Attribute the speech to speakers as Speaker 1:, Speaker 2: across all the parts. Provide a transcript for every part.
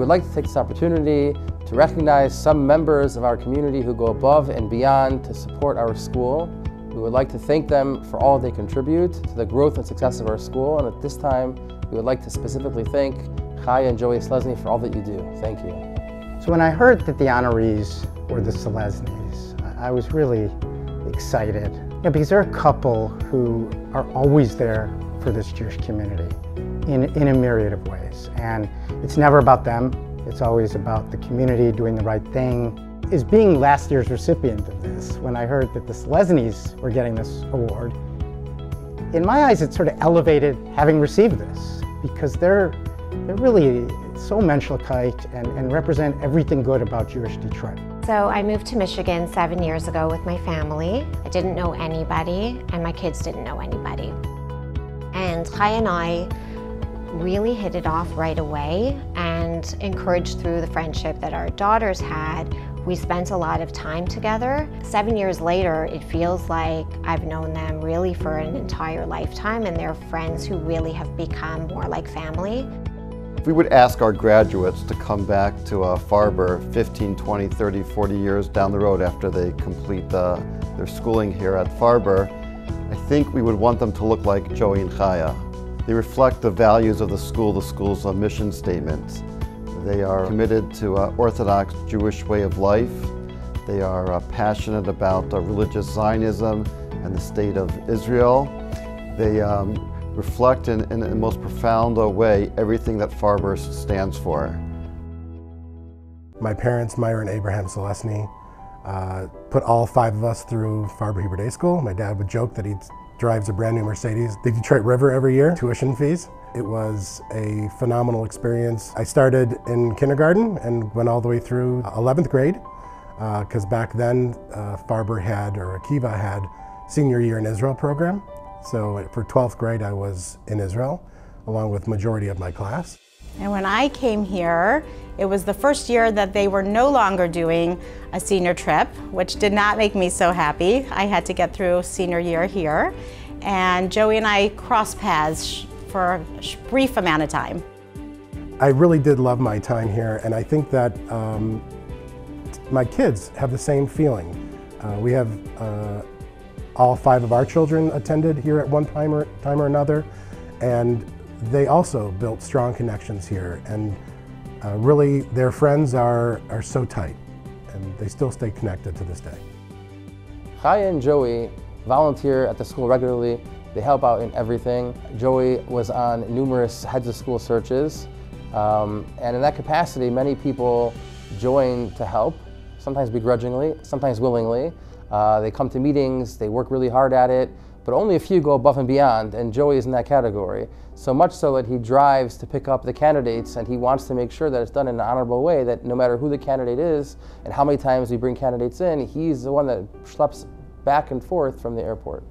Speaker 1: would like to take this opportunity to recognize some members of our community who go above and beyond to support our school. We would like to thank them for all they contribute to the growth and success of our school, and at this time, we would like to specifically thank Chaya and Joey Selesny for all that you do. Thank you.
Speaker 2: So when I heard that the honorees were the Selesnys, I was really excited. Because they're a couple who are always there for this Jewish community in a myriad of ways. And it's never about them, it's always about the community doing the right thing. As being last year's recipient of this, when I heard that the Selesnys were getting this award, in my eyes it sort of elevated having received this, because they're really so menschlichkeit and represent everything good about Jewish Detroit.
Speaker 3: So I moved to Michigan 7 years ago with my family. I didn't know anybody, and my kids didn't know anybody. And Chaya and I really hit it off right away, and encouraged through the friendship that our daughters had, we spent a lot of time together. 7 years later, it feels like I've known them really for an entire lifetime, and they're friends who really have become more like family.
Speaker 4: If we would ask our graduates to come back to Farber 15, 20, 30, 40 years down the road after they complete their schooling here at Farber, I think we would want them to look like Joey and Chaya. They reflect the values of the school's mission statement. They are committed to Orthodox Jewish way of life. They are passionate about religious Zionism and the state of Israel. They reflect in the most profound way everything that Farber stands for.
Speaker 5: My parents, Myra and Abraham Selesny, put all 5 of us through Farber Hebrew Day School. My dad would joke that he drives a brand new Mercedes, the Detroit River, every year, tuition fees. It was a phenomenal experience. I started in kindergarten and went all the way through 11th grade, because back then Farber had, or Akiva had, senior year in Israel program. So for 12th grade I was in Israel, along with majority of my class.
Speaker 6: And when I came here, it was the first year that they were no longer doing a senior trip, which did not make me so happy. I had to get through senior year here, and Joey and I crossed paths for a brief amount of time.
Speaker 5: I really did love my time here, and I think that my kids have the same feeling. We have all 5 of our children attended here at one time or another, and they also built strong connections here, and really their friends are so tight, and they still stay connected to this day.
Speaker 1: Chaya and Joey volunteer at the school regularly. They help out in everything. Joey was on numerous heads of school searches, and in that capacity many people join to help, sometimes begrudgingly, sometimes willingly. They come to meetings, they work really hard at it, but only a few go above and beyond, and Joey is in that category. So much so that he drives to pick up the candidates, and he wants to make sure that it's done in an honorable way, that no matter who the candidate is and how many times we bring candidates in, he's the one that schleps back and forth from the airport.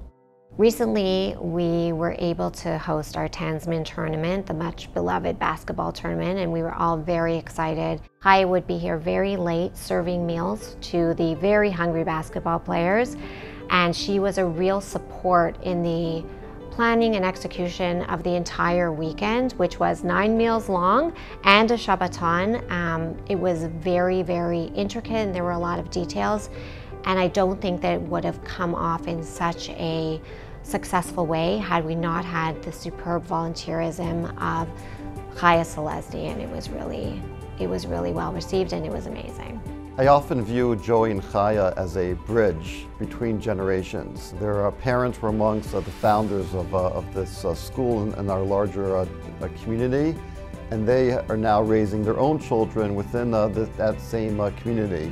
Speaker 3: Recently, we were able to host our Tansman tournament, the much beloved basketball tournament, and we were all very excited. Chaya would be here very late serving meals to the very hungry basketball players, and she was a real support in the planning and execution of the entire weekend, which was 9 meals long and a Shabbaton. It was very, very intricate, and there were a lot of details, and I don't think that it would have come off in such a successful way had we not had the superb volunteerism of Chaya Selesny, and it was really well received, and it was amazing.
Speaker 4: I often view Joey and Chaya as a bridge between generations. Their parents were amongst the founders of this school and our larger community, and they are now raising their own children within that same community.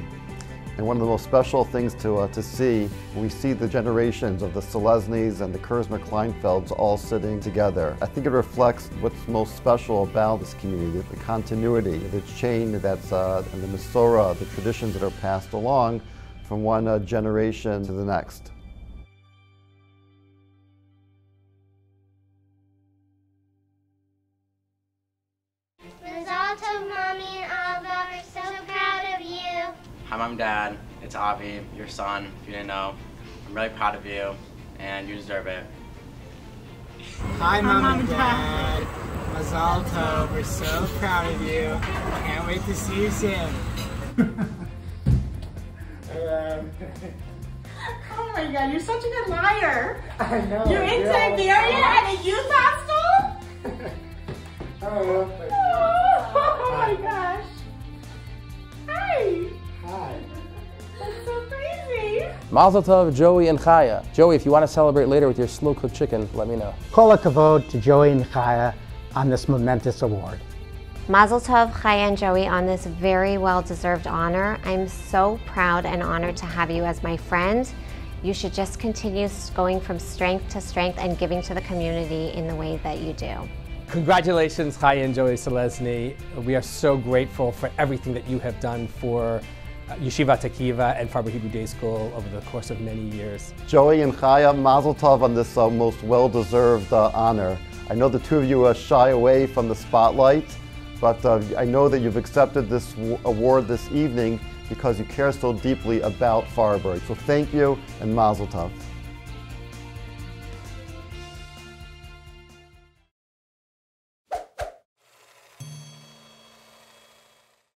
Speaker 4: And one of the most special things to see, when we see the generations of the Selesnys and the Kurzmer-Kleinfelds all sitting together. I think it reflects what's most special about this community, the continuity, the chain that's, and the Masorah, the traditions that are passed along from one generation to the next.
Speaker 7: Hi Mom and Dad, it's Avi, your son, if you didn't know. I'm really proud of you, and you deserve it.
Speaker 8: Hi Mom and Dad, Mazal Tov, we're so proud of you. Can't Can't wait to see you soon.
Speaker 6: Oh my God, you're such a good liar.
Speaker 8: I know.
Speaker 6: You're in Siberia at a youth hostel?
Speaker 8: Oh
Speaker 6: my gosh. Hi.
Speaker 8: Hi.
Speaker 6: That's so crazy.
Speaker 1: Mazel tov, Joey and Chaya. Joey, if you want to celebrate later with your slow-cooked chicken, let me know.
Speaker 2: Kol hakavod to Joey and Chaya on this momentous award.
Speaker 3: Mazel tov, Chaya and Joey, on this very well-deserved honor. I'm so proud and honored to have you as my friend. You should just continue going from strength to strength and giving to the community in the way that you do.
Speaker 9: Congratulations, Chaya and Joey Selesny. We are so grateful for everything that you have done for Yeshivat Akiva and Farber Hebrew Day School over the course of many years.
Speaker 4: Joey and Chaya, mazel tov on this most well-deserved honor. I know the two of you shy away from the spotlight, but I know that you've accepted this award this evening because you care so deeply about Farber. So thank you and mazel tov.